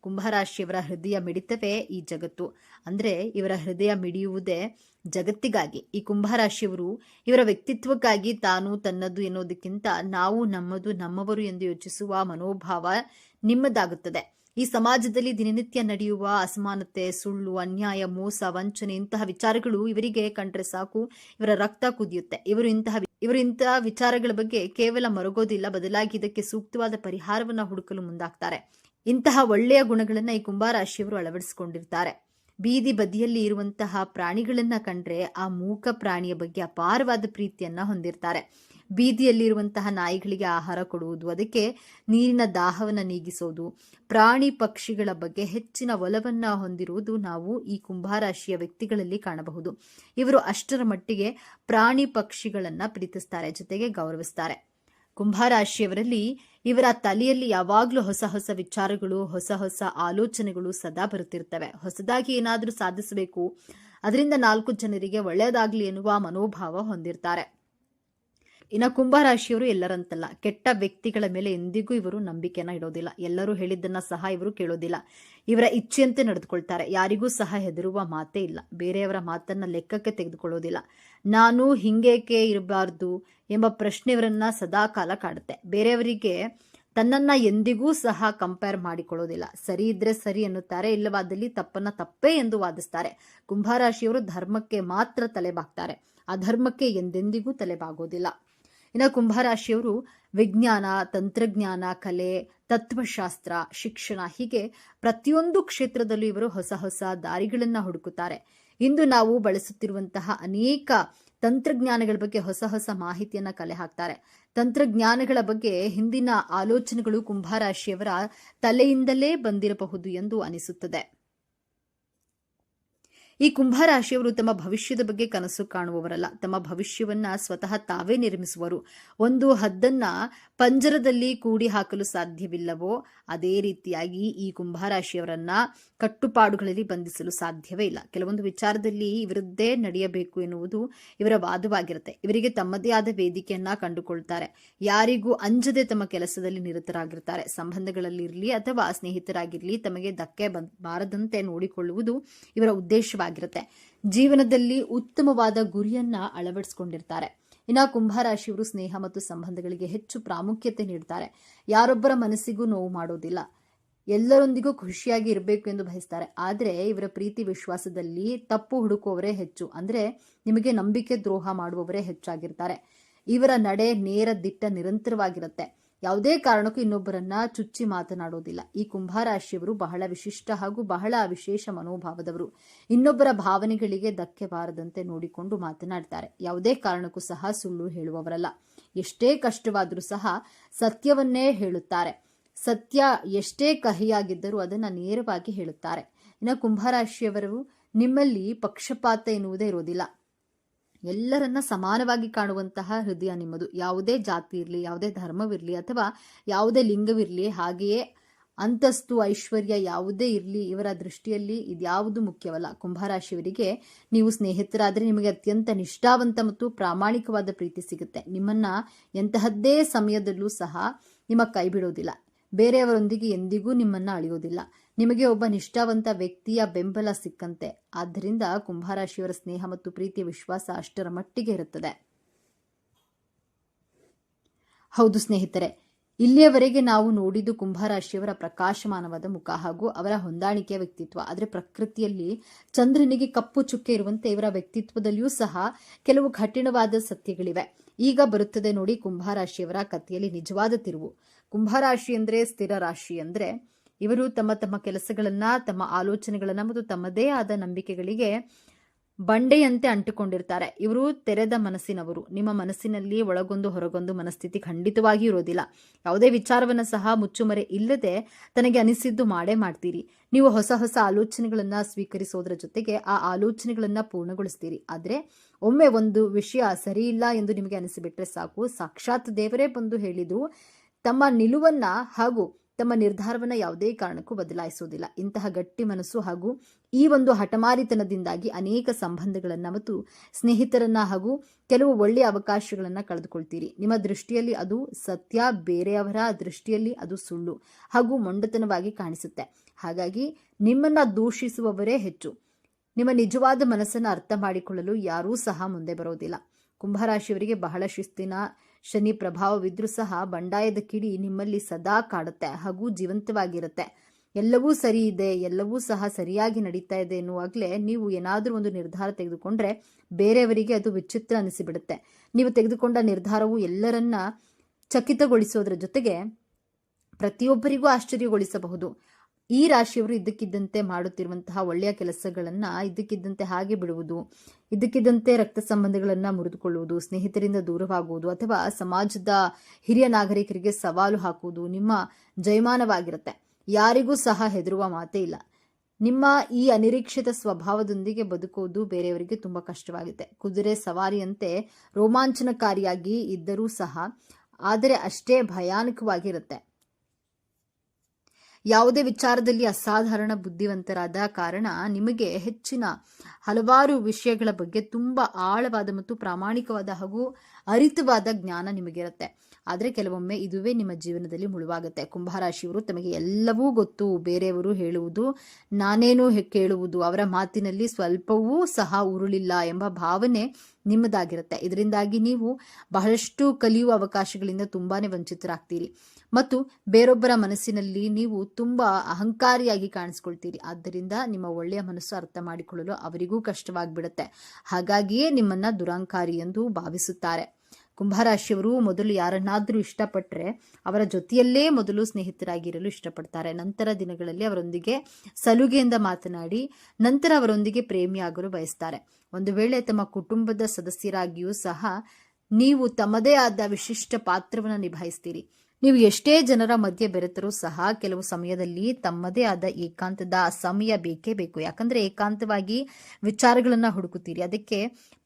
ಕುಂಭರಾಶಿಯವರ ಹೃದಯ ಮಿಡಿತವೇ ಈ ಜಗತ್ತು. ಅಂದ್ರೆ ಇವರ ಹೃದಯ ಮಿಡಿಯುವುದೇ ಜಗತ್ತಿಗಾಗಿ. ಈ ಕುಂಭರಾಶಿಯವರು ಇವರ ವ್ಯಕ್ತಿತ್ವಕ್ಕಾಗಿ ತಾನು ತನ್ನದು ಎನ್ನುವುದಕ್ಕಿಂತ ನಾವು ನಮ್ಮದು ನಮ್ಮವರು ಎಂದು ಯೋಚಿಸುವ ಮನೋಭಾವ ನಿಮ್ಮದಾಗುತ್ತದೆ. ಈ ಸಮಾಜದಲ್ಲಿ ದಿನನಿತ್ಯ ನಡೆಯುವ ಅಸಮಾನತೆ, ಸುಳ್ಳು, ಅನ್ಯಾಯ, ಮೋಸ, ವಂಚನೆ ಇಂತಹ ವಿಚಾರಗಳು ಇವರಿಗೆ ಕಂಡ್ರೆ ಸಾಕು ಇವರ ರಕ್ತ ಕುದಿಯುತ್ತೆ. ಇವರು ಇಂತಹ ವಿಚಾರಗಳ ಬಗ್ಗೆ ಕೇವಲ ಮರಗೋದಿಲ್ಲ, ಬದಲಾಗಿ ಇದಕ್ಕೆ ಸೂಕ್ತವಾದ ಪರಿಹಾರವನ್ನ ಹುಡುಕಲು ಮುಂದಾಗ್ತಾರೆ. ಇಂತಹ ಒಳ್ಳೆಯ ಗುಣಗಳನ್ನ ಈ ಕುಂಭರಾಶಿಯವರು ಅಳವಡಿಸಿಕೊಂಡಿರ್ತಾರೆ. ಬೀದಿ ಬದಿಯಲ್ಲಿ ಇರುವಂತಹ ಪ್ರಾಣಿಗಳನ್ನ ಕಂಡ್ರೆ ಆ ಮೂಕ ಪ್ರಾಣಿಯ ಬಗ್ಗೆ ಅಪಾರವಾದ ಪ್ರೀತಿಯನ್ನ ಹೊಂದಿರ್ತಾರೆ. ಬೀದಿಯಲ್ಲಿರುವಂತಹ ನಾಯಿಗಳಿಗೆ ಆಹಾರ ಕೊಡುವುದು, ಅದಕ್ಕೆ ನೀರಿನ ದಾಹವನ್ನ ನೀಗಿಸೋದು, ಪ್ರಾಣಿ ಪಕ್ಷಿಗಳ ಬಗ್ಗೆ ಹೆಚ್ಚಿನ ಒಲವನ್ನ ಹೊಂದಿರುವುದು ನಾವು ಈ ಕುಂಭರಾಶಿಯ ವ್ಯಕ್ತಿಗಳಲ್ಲಿ ಕಾಣಬಹುದು. ಇವರು ಅಷ್ಟರ ಮಟ್ಟಿಗೆ ಪ್ರಾಣಿ ಪಕ್ಷಿಗಳನ್ನ ಪ್ರೀತಿಸ್ತಾರೆ, ಜೊತೆಗೆ ಗೌರವಿಸ್ತಾರೆ. ಕುಂಭರಾಶಿಯವರಲ್ಲಿ ಇವರ ತಲೆಯಲ್ಲಿ ಯಾವಾಗಲೂ ಹೊಸ ಹೊಸ ವಿಚಾರಗಳು, ಹೊಸ ಹೊಸ ಆಲೋಚನೆಗಳು ಸದಾ ಬರುತ್ತಿರ್ತವೆ. ಹೊಸದಾಗಿ ಏನಾದರೂ ಸಾಧಿಸಬೇಕು, ಅದರಿಂದ 4 ಜನರಿಗೆ ಒಳ್ಳೆಯದಾಗ್ಲಿ ಎನ್ನುವ ಮನೋಭಾವ ಹೊಂದಿರ್ತಾರೆ. ಇನ್ನು ಕುಂಭರಾಶಿಯವರು ಎಲ್ಲರಂತಲ್ಲ, ಕೆಟ್ಟ ವ್ಯಕ್ತಿಗಳ ಮೇಲೆ ಎಂದಿಗೂ ಇವರು ನಂಬಿಕೆಯನ್ನ ಇಡೋದಿಲ್ಲ. ಎಲ್ಲರೂ ಹೇಳಿದ್ದನ್ನ ಸಹ ಇವರು ಕೇಳೋದಿಲ್ಲ. ಇವರ ಇಚ್ಛೆಯಂತೆ ನಡೆದುಕೊಳ್ತಾರೆ. ಯಾರಿಗೂ ಸಹ ಹೆದರುವ ಮಾತೇ ಇಲ್ಲ. ಬೇರೆಯವರ ಮಾತನ್ನ ಲೆಕ್ಕಕ್ಕೆ ತೆಗೆದುಕೊಳ್ಳೋದಿಲ್ಲ. ನಾನು ಹಿಂಗೇಕೆ ಇರಬಾರ್ದು ಎಂಬ ಪ್ರಶ್ನೆ ಇವರನ್ನ ಸದಾ ಕಾಲ ಕಾಡುತ್ತೆ. ಬೇರೆಯವರಿಗೆ ತನ್ನನ್ನ ಎಂದಿಗೂ ಸಹ ಕಂಪೇರ್ ಮಾಡಿಕೊಳ್ಳೋದಿಲ್ಲ. ಸರಿ ಇದ್ರೆ ಸರಿ ಎನ್ನುತ್ತಾರೆ, ಇಲ್ಲವಾದಲ್ಲಿ ತಪ್ಪನ್ನ ತಪ್ಪೇ ಎಂದು ವಾದಿಸ್ತಾರೆ. ಕುಂಭರಾಶಿಯವರು ಧರ್ಮಕ್ಕೆ ಮಾತ್ರ ತಲೆಬಾಗ್ತಾರೆ, ಅಧರ್ಮಕ್ಕೆ ಎಂದೆಂದಿಗೂ ತಲೆಬಾಗೋದಿಲ್ಲ. ಇನ್ನು ಕುಂಭರಾಶಿಯವರು ವಿಜ್ಞಾನ, ತಂತ್ರಜ್ಞಾನ, ಕಲೆ, ತತ್ವಶಾಸ್ತ್ರ, ಶಿಕ್ಷಣ ಹೀಗೆ ಪ್ರತಿಯೊಂದು ಕ್ಷೇತ್ರದಲ್ಲೂ ಇವರು ಹೊಸ ಹೊಸ ದಾರಿಗಳನ್ನ ಹುಡುಕುತ್ತಾರೆ. ಇಂದು ನಾವು ಬಳಸುತ್ತಿರುವಂತಹ ಅನೇಕ ತಂತ್ರಜ್ಞಾನಗಳ ಬಗ್ಗೆ ಹೊಸ ಹೊಸ ಮಾಹಿತಿಯನ್ನ ಕಲೆ ಹಾಕ್ತಾರೆ. ತಂತ್ರಜ್ಞಾನಗಳ ಬಗ್ಗೆ ಹಿಂದಿನ ಆಲೋಚನೆಗಳು ಕುಂಭರಾಶಿಯವರ ತಲೆಯಿಂದಲೇ ಬಂದಿರಬಹುದು ಎಂದು ಅನಿಸುತ್ತದೆ. ಈ ಕುಂಭರಾಶಿಯವರು ತಮ್ಮ ಭವಿಷ್ಯದ ಬಗ್ಗೆ ಕನಸು ಕಾಣುವವರಲ್ಲ, ತಮ್ಮ ಭವಿಷ್ಯವನ್ನ ಸ್ವತಃ ತಾವೇ ನಿರ್ಮಿಸುವರು. ಒಂದು ಹದ್ದನ್ನ ಪಂಜರದಲ್ಲಿ ಕೂಡಿ ಹಾಕಲು ಸಾಧ್ಯವಿಲ್ಲವೋ ಅದೇ ರೀತಿಯಾಗಿ ಈ ಕುಂಭರಾಶಿಯವರನ್ನ ಕಟ್ಟುಪಾಡುಗಳಲ್ಲಿ ಬಂಧಿಸಲು ಸಾಧ್ಯವೇ ಇಲ್ಲ. ಕೆಲವೊಂದು ವಿಚಾರದಲ್ಲಿ ಇವರದ್ದೇ ನಡೆಯಬೇಕು ಎನ್ನುವುದು ಇವರ ವಾದವಾಗಿರುತ್ತೆ. ಇವರಿಗೆ ತಮ್ಮದೇ ಆದ ವೇದಿಕೆಯನ್ನ ಕಂಡುಕೊಳ್ತಾರೆ. ಯಾರಿಗೂ ಅಂಜದೆ ತಮ್ಮ ಕೆಲಸದಲ್ಲಿ ನಿರತರಾಗಿರ್ತಾರೆ. ಸಂಬಂಧಗಳಲ್ಲಿರಲಿ ಅಥವಾ ಸ್ನೇಹಿತರಾಗಿರಲಿ ತಮಗೆ ಧಕ್ಕೆ ಬಾರದಂತೆ ನೋಡಿಕೊಳ್ಳುವುದು ಇವರ ಉದ್ದೇಶವಾಗಿರುತ್ತೆ. ಜೀವನದಲ್ಲಿ ಉತ್ತಮವಾದ ಗುರಿಯನ್ನ ಅಳವಡಿಸಿಕೊಂಡಿರ್ತಾರೆ. ಇನ್ನು ಕುಂಭರಾಶಿಯವರು ಸ್ನೇಹ ಮತ್ತು ಸಂಬಂಧಗಳಿಗೆ ಹೆಚ್ಚು ಪ್ರಾಮುಖ್ಯತೆ ನೀಡ್ತಾರೆ. ಯಾರೊಬ್ಬರ ಮನಸ್ಸಿಗೂ ನೋವು ಮಾಡೋದಿಲ್ಲ. ಎಲ್ಲರೊಂದಿಗೂ ಖುಷಿಯಾಗಿ ಇರಬೇಕು ಎಂದು ಬಯಸ್ತಾರೆ. ಆದರೆ ಇವರ ಪ್ರೀತಿ ವಿಶ್ವಾಸದಲ್ಲಿ ತಪ್ಪು ಹುಡುಕುವವರೇ ಹೆಚ್ಚು. ಅಂದ್ರೆ ನಿಮಗೆ ನಂಬಿಕೆ ದ್ರೋಹ ಮಾಡುವವರೇ ಹೆಚ್ಚಾಗಿರ್ತಾರೆ. ಇವರ ನಡೆ ನೇರ ದಿಟ್ಟ ನಿರಂತರವಾಗಿರುತ್ತೆ. ಯಾವುದೇ ಕಾರಣಕ್ಕೂ ಇನ್ನೊಬ್ಬರನ್ನ ಚುಚ್ಚಿ ಮಾತನಾಡೋದಿಲ್ಲ. ಈ ಕುಂಭರಾಶಿಯವರು ಬಹಳ ವಿಶಿಷ್ಟ ಹಾಗೂ ಬಹಳ ವಿಶೇಷ ಮನೋಭಾವದವರು. ಇನ್ನೊಬ್ಬರ ಭಾವನೆಗಳಿಗೆ ಧಕ್ಕೆ ಬಾರದಂತೆ ನೋಡಿಕೊಂಡು ಮಾತನಾಡ್ತಾರೆ. ಯಾವುದೇ ಕಾರಣಕ್ಕೂ ಸಹ ಸುಳ್ಳು ಹೇಳುವವರಲ್ಲ. ಎಷ್ಟೇ ಕಷ್ಟವಾದರೂ ಸಹ ಸತ್ಯವನ್ನೇ ಹೇಳುತ್ತಾರೆ. ಸತ್ಯ ಎಷ್ಟೇ ಕಹಿಯಾಗಿದ್ದರೂ ಅದನ್ನು ನೇರವಾಗಿ ಹೇಳುತ್ತಾರೆ. ಇನ್ನು ಕುಂಭರಾಶಿಯವರು ನಿಮ್ಮಲ್ಲಿ ಪಕ್ಷಪಾತ ಎನ್ನುವುದೇ ಇರೋದಿಲ್ಲ. ಎಲ್ಲರನ್ನ ಸಮಾನವಾಗಿ ಕಾಣುವಂತಹ ಹೃದಯ ನಿಮ್ಮದು. ಯಾವುದೇ ಜಾತಿ ಇರಲಿ, ಯಾವುದೇ ಧರ್ಮವಿರಲಿ ಅಥವಾ ಯಾವುದೇ ಲಿಂಗವಿರಲಿ, ಹಾಗೆಯೇ ಅಂತಸ್ತು ಐಶ್ವರ್ಯ ಯಾವುದೇ ಇರಲಿ, ಇವರ ದೃಷ್ಟಿಯಲ್ಲಿ ಇದ್ಯಾವುದು ಮುಖ್ಯವಲ್ಲ. ಕುಂಭರಾಶಿಯವರಿಗೆ ನೀವು ಸ್ನೇಹಿತರಾದರೆ ನಿಮಗೆ ಅತ್ಯಂತ ನಿಷ್ಠಾವಂತ ಮತ್ತು ಪ್ರಾಮಾಣಿಕವಾದ ಪ್ರೀತಿ ಸಿಗುತ್ತೆ. ನಿಮ್ಮನ್ನ ಎಂತಹದ್ದೇ ಸಮಯದಲ್ಲೂ ಸಹ ನಿಮ್ಮ ಕೈ ಬಿಡೋದಿಲ್ಲ. ಬೇರೆಯವರೊಂದಿಗೆ ಎಂದಿಗೂ ನಿಮ್ಮನ್ನ ಅಳೆಯೋದಿಲ್ಲ. ನಿಮಗೆ ಒಬ್ಬ ನಿಷ್ಠಾವಂತ ವ್ಯಕ್ತಿಯ ಬೆಂಬಲ ಸಿಕ್ಕಂತೆ. ಆದ್ದರಿಂದ ಕುಂಭರಾಶಿಯವರ ಸ್ನೇಹ ಮತ್ತು ಪ್ರೀತಿಯ ವಿಶ್ವಾಸ ಅಷ್ಟರ ಮಟ್ಟಿಗೆ ಇರುತ್ತದೆ. ಹೌದು ಸ್ನೇಹಿತರೆ, ಇಲ್ಲಿಯವರೆಗೆ ನಾವು ನೋಡಿದ್ದು ಕುಂಭರಾಶಿಯವರ ಪ್ರಕಾಶಮಾನವಾದ ಮುಖ ಹಾಗೂ ಅವರ ಹೊಂದಾಣಿಕೆಯ ವ್ಯಕ್ತಿತ್ವ. ಆದರೆ ಪ್ರಕೃತಿಯಲ್ಲಿ ಚಂದ್ರನಿಗೆ ಕಪ್ಪು ಚುಕ್ಕೆ ಇರುವಂತೆ ಇವರ ವ್ಯಕ್ತಿತ್ವದಲ್ಲಿಯೂ ಸಹ ಕೆಲವು ಕಠಿಣವಾದ ಸತ್ಯಗಳಿವೆ. ಈಗ ಬರುತ್ತದೆ ನೋಡಿ ಕುಂಭರಾಶಿಯವರ ಕಥೆಯಲ್ಲಿ ನಿಜವಾದ ತಿರುವು. ಕುಂಭರಾಶಿ ಅಂದ್ರೆ ಸ್ಥಿರ ರಾಶಿ. ಅಂದ್ರೆ ಇವರು ತಮ್ಮ ತಮ್ಮ ಕೆಲಸಗಳನ್ನ, ತಮ್ಮ ಆಲೋಚನೆಗಳನ್ನ ಮತ್ತು ತಮ್ಮದೇ ಆದ ನಂಬಿಕೆಗಳಿಗೆ ಬಂಡೆಯಂತೆ ಅಂಟಿಕೊಂಡಿರ್ತಾರೆ. ಇವರು ತೆರೆದ ಮನಸ್ಸಿನವರು. ನಿಮ್ಮ ಮನಸ್ಸಿನಲ್ಲಿ ಒಳಗೊಂದು ಹೊರಗೊಂದು ಮನಸ್ಥಿತಿ ಖಂಡಿತವಾಗಿ ಇರೋದಿಲ್ಲ. ಯಾವುದೇ ವಿಚಾರವನ್ನ ಸಹ ಮುಚ್ಚುಮರೆ ಇಲ್ಲದೆ ತನಗೆ ಅನಿಸಿದ್ದು ಮಾಡೇ ಮಾಡ್ತೀರಿ. ನೀವು ಹೊಸ ಹೊಸ ಆಲೋಚನೆಗಳನ್ನ ಸ್ವೀಕರಿಸೋದ್ರ ಜೊತೆಗೆ ಆ ಆಲೋಚನೆಗಳನ್ನ ಪೂರ್ಣಗೊಳಿಸ್ತೀರಿ. ಆದ್ರೆ ಒಮ್ಮೆ ಒಂದು ವಿಷಯ ಸರಿ ಇಲ್ಲ ಎಂದು ನಿಮಗೆ ಅನಿಸಿಬಿಟ್ರೆ ಸಾಕು, ಸಾಕ್ಷಾತ್ ದೇವರೇ ಬಂದು ಹೇಳಿದ್ರು ತಮ್ಮ ನಿಲುವನ್ನ ಹಾಗೂ ತಮ್ಮ ನಿರ್ಧಾರವನ್ನ ಯಾವುದೇ ಕಾರಣಕ್ಕೂ ಬದಲಾಯಿಸುವುದಿಲ್ಲ. ಇಂತಹ ಗಟ್ಟಿ ಮನಸ್ಸು ಹಾಗೂ ಈ ಒಂದು ಹಠಮಾರಿತನದಿಂದಾಗಿ ಅನೇಕ ಸಂಬಂಧಗಳನ್ನ ಮತ್ತು ಸ್ನೇಹಿತರನ್ನ ಹಾಗೂ ಕೆಲವು ಒಳ್ಳೆಯ ಅವಕಾಶಗಳನ್ನ ಕಳೆದುಕೊಳ್ತೀರಿ. ನಿಮ್ಮ ದೃಷ್ಟಿಯಲ್ಲಿ ಅದು ಸತ್ಯ, ಬೇರೆಯವರ ದೃಷ್ಟಿಯಲ್ಲಿ ಅದು ಸುಳ್ಳು ಹಾಗೂ ಮೊಂಡತನವಾಗಿ ಕಾಣಿಸುತ್ತೆ. ಹಾಗಾಗಿ ನಿಮ್ಮನ್ನ ದೂಷಿಸುವವರೇ ಹೆಚ್ಚು. ನಿಮ್ಮ ನಿಜವಾದ ಮನಸ್ಸನ್ನು ಅರ್ಥ ಮಾಡಿಕೊಳ್ಳಲು ಯಾರೂ ಸಹ ಮುಂದೆ ಬರೋದಿಲ್ಲ. ಕುಂಭರಾಶಿಯವರಿಗೆ ಬಹಳ ಶಿಸ್ತಿನ ಶನಿ ಪ್ರಭಾವವಿದ್ರೂ ಸಹ ಬಂಡಾಯದ ಕಿಡಿ ನಿಮ್ಮಲ್ಲಿ ಸದಾ ಕಾಡುತ್ತೆ ಹಾಗೂ ಜೀವಂತವಾಗಿರುತ್ತೆ. ಎಲ್ಲವೂ ಸರಿ ಇದೆ, ಎಲ್ಲವೂ ಸಹ ಸರಿಯಾಗಿ ನಡೀತಾ ಇದೆ ಎನ್ನುವಾಗಲೇ ನೀವು ಏನಾದರೂ ಒಂದು ನಿರ್ಧಾರ ತೆಗೆದುಕೊಂಡ್ರೆ ಬೇರೆಯವರಿಗೆ ಅದು ವಿಚಿತ್ರ ಅನಿಸಿಬಿಡುತ್ತೆ. ನೀವು ತೆಗೆದುಕೊಂಡ ನಿರ್ಧಾರವು ಎಲ್ಲರನ್ನ ಚಕಿತಗೊಳಿಸೋದ್ರ ಜೊತೆಗೆ ಪ್ರತಿಯೊಬ್ಬರಿಗೂ ಆಶ್ಚರ್ಯಗೊಳಿಸಬಹುದು. ಈ ರಾಶಿಯವರು ಇದ್ದಕ್ಕಿದ್ದಂತೆ ಮಾಡುತ್ತಿರುವಂತಹ ಒಳ್ಳೆಯ ಕೆಲಸಗಳನ್ನ ಇದ್ದಕ್ಕಿದ್ದಂತೆ ಹಾಗೆ ಬಿಡುವುದು, ಇದ್ದಕ್ಕಿದ್ದಂತೆ ರಕ್ತ ಸಂಬಂಧಗಳನ್ನ ಮುರಿದುಕೊಳ್ಳುವುದು, ಸ್ನೇಹಿತರಿಂದ ದೂರವಾಗುವುದು ಅಥವಾ ಸಮಾಜದ ಹಿರಿಯ ನಾಗರಿಕರಿಗೆ ಸವಾಲು ಹಾಕುವುದು ನಿಮ್ಮ ಜಯಮಾನವಾಗಿರುತ್ತೆ. ಯಾರಿಗೂ ಸಹ ಹೆದರುವ ಮಾತೇ ಇಲ್ಲ. ನಿಮ್ಮ ಈ ಅನಿರೀಕ್ಷಿತ ಸ್ವಭಾವದೊಂದಿಗೆ ಬದುಕುವುದು ಬೇರೆಯವರಿಗೆ ತುಂಬಾ ಕಷ್ಟವಾಗುತ್ತೆ. ಕುದುರೆ ಸವಾರಿಯಂತೆ ರೋಮಾಂಚನಕಾರಿಯಾಗಿ ಇದ್ದರೂ ಸಹ ಆದರೆ ಅಷ್ಟೇ ಭಯಾನಕವಾಗಿರುತ್ತೆ. ಯಾವುದೇ ವಿಚಾರದಲ್ಲಿ ಅಸಾಧಾರಣ ಬುದ್ಧಿವಂತರಾದ ಕಾರಣ ನಿಮಗೆ ಹೆಚ್ಚಿನ ಹಲವಾರು ವಿಷಯಗಳ ಬಗ್ಗೆ ತುಂಬಾ ಆಳವಾದ ಮತ್ತು ಪ್ರಾಮಾಣಿಕವಾದ ಹಾಗೂ ಅರಿತವಾದ ಜ್ಞಾನ ನಿಮಗಿರುತ್ತೆ. ಆದರೆ ಕೆಲವೊಮ್ಮೆ ಇದುವೇ ನಿಮ್ಮ ಜೀವನದಲ್ಲಿ ಮುಳುವಾಗುತ್ತೆ. ಕುಂಭರಾಶಿಯವರು ತಮಗೆ ಎಲ್ಲವೂ ಗೊತ್ತು, ಬೇರೆಯವರು ಹೇಳುವುದು ನಾನೇನು ಕೇಳುವುದು, ಅವರ ಮಾತಿನಲ್ಲಿ ಸ್ವಲ್ಪವೂ ಸಹ ಉರುಳಿಲ್ಲ ಎಂಬ ಭಾವನೆ ನಿಮ್ಮದಾಗಿರುತ್ತೆ. ಇದರಿಂದಾಗಿ ನೀವು ಬಹಳಷ್ಟು ಕಲಿಯುವ ಅವಕಾಶಗಳಿಂದ ತುಂಬಾನೇ ವಂಚಿತರಾಗ್ತೀರಿ ಮತ್ತು ಬೇರೊಬ್ಬರ ಮನಸ್ಸಿನಲ್ಲಿ ನೀವು ತುಂಬಾ ಅಹಂಕಾರಿಯಾಗಿ ಕಾಣಿಸ್ಕೊಳ್ತೀರಿ. ಆದ್ದರಿಂದ ನಿಮ್ಮ ಒಳ್ಳೆಯ ಮನಸ್ಸು ಅರ್ಥ ಮಾಡಿಕೊಳ್ಳಲು ಅವರಿಗೂ ಕಷ್ಟವಾಗಿಬಿಡುತ್ತೆ. ಹಾಗಾಗಿಯೇ ನಿಮ್ಮನ್ನ ದುರಂಕಾರಿ ಎಂದು ಭಾವಿಸುತ್ತಾರೆ. ಕುಂಭರಾಶಿಯವರು ಮೊದಲು ಯಾರನ್ನಾದ್ರೂ ಇಷ್ಟಪಟ್ಟರೆ ಅವರ ಜೊತೆಯಲ್ಲೇ ಮೊದಲು ಸ್ನೇಹಿತರಾಗಿರಲು ಇಷ್ಟಪಡ್ತಾರೆ. ನಂತರ ದಿನಗಳಲ್ಲಿ ಅವರೊಂದಿಗೆ ಸಲುಗೆಯಿಂದ ಮಾತನಾಡಿ ನಂತರ ಅವರೊಂದಿಗೆ ಪ್ರೇಮಿಯಾಗಲು ಬಯಸ್ತಾರೆ. ಒಂದು ವೇಳೆ ತಮ್ಮ ಕುಟುಂಬದ ಸದಸ್ಯರಾಗಿಯೂ ಸಹ ನೀವು ತಮ್ಮದೇ ಆದ ವಿಶಿಷ್ಟ ಪಾತ್ರವನ್ನು ನಿಭಾಯಿಸ್ತೀರಿ. ನೀವು ಎಷ್ಟೇ ಜನರ ಮಧ್ಯೆ ಬೆರೆತರೂ ಸಹ ಕೆಲವು ಸಮಯದಲ್ಲಿ ತಮ್ಮದೇ ಆದ ಏಕಾಂತದ ಸಮಯ ಬೇಕೇ ಬೇಕು. ಯಾಕಂದ್ರೆ ಏಕಾಂತವಾಗಿ ವಿಚಾರಗಳನ್ನ ಹುಡುಕುತ್ತೀರಿ, ಅದಕ್ಕೆ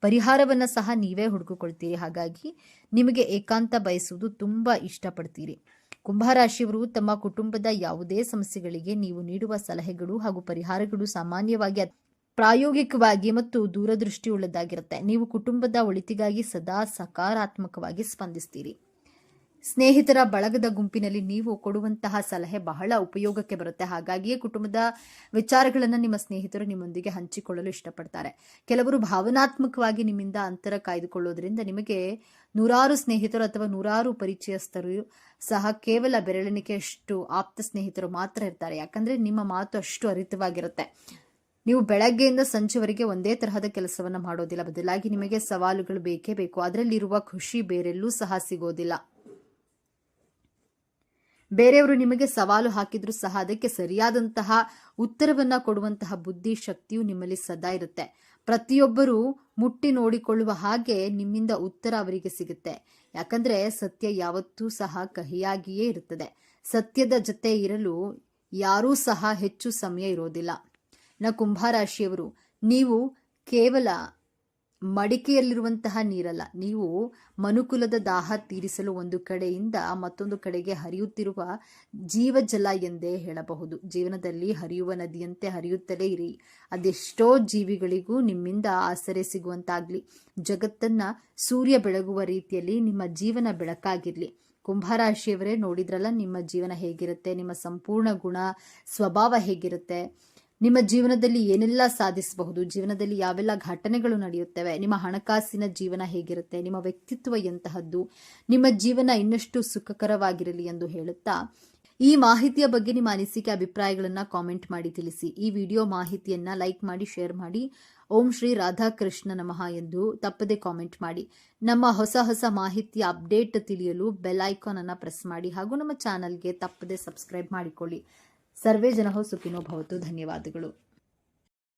ಪರಿಹಾರವನ್ನ ಸಹ ನೀವೇ ಹುಡುಕಿಕೊಳ್ತೀರಿ. ಹಾಗಾಗಿ ನಿಮಗೆ ಏಕಾಂತ ಬಯಸುವುದು ತುಂಬಾ ಇಷ್ಟಪಡ್ತೀರಿ. ಕುಂಭರಾಶಿಯವರು ತಮ್ಮ ಕುಟುಂಬದ ಯಾವುದೇ ಸಮಸ್ಯೆಗಳಿಗೆ ನೀವು ನೀಡುವ ಸಲಹೆಗಳು ಹಾಗೂ ಪರಿಹಾರಗಳು ಸಾಮಾನ್ಯವಾಗಿ ಪ್ರಾಯೋಗಿಕವಾಗಿ ಮತ್ತು ದೂರದೃಷ್ಟಿಯುಳ್ಳದಾಗಿರುತ್ತೆ. ನೀವು ಕುಟುಂಬದ ಒಳಿತಿಗಾಗಿ ಸದಾ ಸಕಾರಾತ್ಮಕವಾಗಿ ಸ್ಪಂದಿಸ್ತೀರಿ. ಸ್ನೇಹಿತರ ಬಳಗದ ಗುಂಪಿನಲ್ಲಿ ನೀವು ಕೊಡುವಂತಹ ಸಲಹೆ ಬಹಳ ಉಪಯೋಗಕ್ಕೆ ಬರುತ್ತೆ. ಹಾಗಾಗಿಯೇ ಕುಟುಂಬದ ವಿಚಾರಗಳನ್ನು ನಿಮ್ಮ ಸ್ನೇಹಿತರು ನಿಮ್ಮೊಂದಿಗೆ ಹಂಚಿಕೊಳ್ಳಲು ಇಷ್ಟಪಡ್ತಾರೆ. ಕೆಲವರು ಭಾವನಾತ್ಮಕವಾಗಿ ನಿಮ್ಮಿಂದ ಅಂತರ ಕಾಯ್ದುಕೊಳ್ಳೋದ್ರಿಂದ ನಿಮಗೆ ನೂರಾರು ಸ್ನೇಹಿತರು ಅಥವಾ ನೂರಾರು ಪರಿಚಯಸ್ಥರು ಸಹ ಕೇವಲ ಬೆರಳೆಣಿಕೆಯಷ್ಟು ಆಪ್ತ ಸ್ನೇಹಿತರು ಮಾತ್ರ ಇರ್ತಾರೆ. ಯಾಕಂದ್ರೆ ನಿಮ್ಮ ಮಾತು ಅಷ್ಟು ಅರಿತವಾಗಿರುತ್ತೆ. ನೀವು ಬೆಳಗ್ಗೆಯಿಂದ ಸಂಜೆವರೆಗೆ ಒಂದೇ ತರಹದ ಕೆಲಸವನ್ನ ಮಾಡೋದಿಲ್ಲ, ಬದಲಾಗಿ ನಿಮಗೆ ಸವಾಲುಗಳು ಬೇಕೇ ಬೇಕು. ಅದರಲ್ಲಿರುವ ಖುಷಿ ಬೇರೆಲ್ಲೂ ಸಹ ಸಿಗೋದಿಲ್ಲ. ಬೇರೆಯವರು ನಿಮಗೆ ಸವಾಲು ಹಾಕಿದ್ರೂ ಸಹ ಅದಕ್ಕೆ ಸರಿಯಾದಂತಹ ಉತ್ತರವನ್ನ ಕೊಡುವಂತಹ ಬುದ್ಧಿ ಶಕ್ತಿಯು ನಿಮ್ಮಲ್ಲಿ ಸದಾ ಇರುತ್ತೆ. ಪ್ರತಿಯೊಬ್ಬರು ಮುಟ್ಟಿ ನೋಡಿಕೊಳ್ಳುವ ಹಾಗೆ ನಿಮ್ಮಿಂದ ಉತ್ತರ ಅವರಿಗೆ ಸಿಗುತ್ತೆ. ಯಾಕಂದ್ರೆ ಸತ್ಯ ಯಾವತ್ತೂ ಸಹ ಕಹಿಯಾಗಿಯೇ ಇರುತ್ತದೆ. ಸತ್ಯದ ಜೊತೆ ಇರಲು ಯಾರೂ ಸಹ ಹೆಚ್ಚು ಸಮಯ ಇರೋದಿಲ್ಲ. ಕುಂಭರಾಶಿಯವರು, ನೀವು ಕೇವಲ ಮಡಿಕೆಯಲ್ಲಿರುವಂತಹ ನೀರಲ್ಲ, ನೀವು ಮನುಕುಲದ ದಾಹ ತೀರಿಸಲು ಒಂದು ಕಡೆಯಿಂದ ಮತ್ತೊಂದು ಕಡೆಗೆ ಹರಿಯುತ್ತಿರುವ ಜೀವಜಲ ಎಂದೇ ಹೇಳಬಹುದು. ಜೀವನದಲ್ಲಿ ಹರಿಯುವ ನದಿಯಂತೆ ಹರಿಯುತ್ತಲೇ ಇರಿ. ಅದೆಷ್ಟೋ ಜೀವಿಗಳಿಗೂ ನಿಮ್ಮಿಂದ ಆಸರೆ ಸಿಗುವಂತಾಗ್ಲಿ. ಜಗತ್ತನ್ನ ಸೂರ್ಯ ಬೆಳಗುವ ರೀತಿಯಲ್ಲಿ ನಿಮ್ಮ ಜೀವನ ಬೆಳಕಾಗಿರ್ಲಿ. ಕುಂಭರಾಶಿಯವರೇ, ನೋಡಿದ್ರಲ್ಲ ನಿಮ್ಮ ಜೀವನ ಹೇಗಿರುತ್ತೆ, ನಿಮ್ಮ ಸಂಪೂರ್ಣ ಗುಣ ಸ್ವಭಾವ ಹೇಗಿರುತ್ತೆ, ನಿಮ್ಮ ಜೀವನದಲ್ಲಿ ಏನೆಲ್ಲ ಸಾಧಿಸಬಹುದು, ಜೀವನದಲ್ಲಿ ಯಾವೆಲ್ಲ ಘಟನೆಗಳು ನಡೆಯುತ್ತವೆ, ನಿಮ್ಮ ಹಣಕಾಸಿನ ಜೀವನ ಹೇಗಿರುತ್ತೆ, ನಿಮ್ಮ ವ್ಯಕ್ತಿತ್ವ ಎಂತಹದ್ದು, ನಿಮ್ಮ ಜೀವನ ಇನ್ನಷ್ಟು ಸುಖಕರವಾಗಿರಲಿ ಎಂದು ಹೇಳುತ್ತಾ ಈ ಮಾಹಿತಿಯ ಬಗ್ಗೆ ನಿಮ್ಮ ಅನಿಸಿಕೆ ಅಭಿಪ್ರಾಯಗಳನ್ನ ಕಾಮೆಂಟ್ ಮಾಡಿ ತಿಳಿಸಿ. ಈ ವಿಡಿಯೋ ಮಾಹಿತಿಯನ್ನ ಲೈಕ್ ಮಾಡಿ, ಶೇರ್ ಮಾಡಿ. ಓಂ ಶ್ರೀ ರಾಧಾಕೃಷ್ಣ ನಮಃ ಎಂದು ತಪ್ಪದೆ ಕಾಮೆಂಟ್ ಮಾಡಿ. ನಮ್ಮ ಹೊಸ ಹೊಸ ಮಾಹಿತಿಯ ಅಪ್ಡೇಟ್ ತಿಳಿಯಲು ಬೆಲ್ ಐಕಾನ್ ಅನ್ನ ಪ್ರೆಸ್ ಮಾಡಿ ಹಾಗೂ ನಮ್ಮ ಚಾನಲ್ಗೆ ತಪ್ಪದೆ ಸಬ್ಸ್ಕ್ರೈಬ್ ಮಾಡಿಕೊಳ್ಳಿ. ಸರ್ವೇ ಜನಃ ಸುಖಿನೋ ಭವತು. ಧನ್ಯವಾದಗಳು.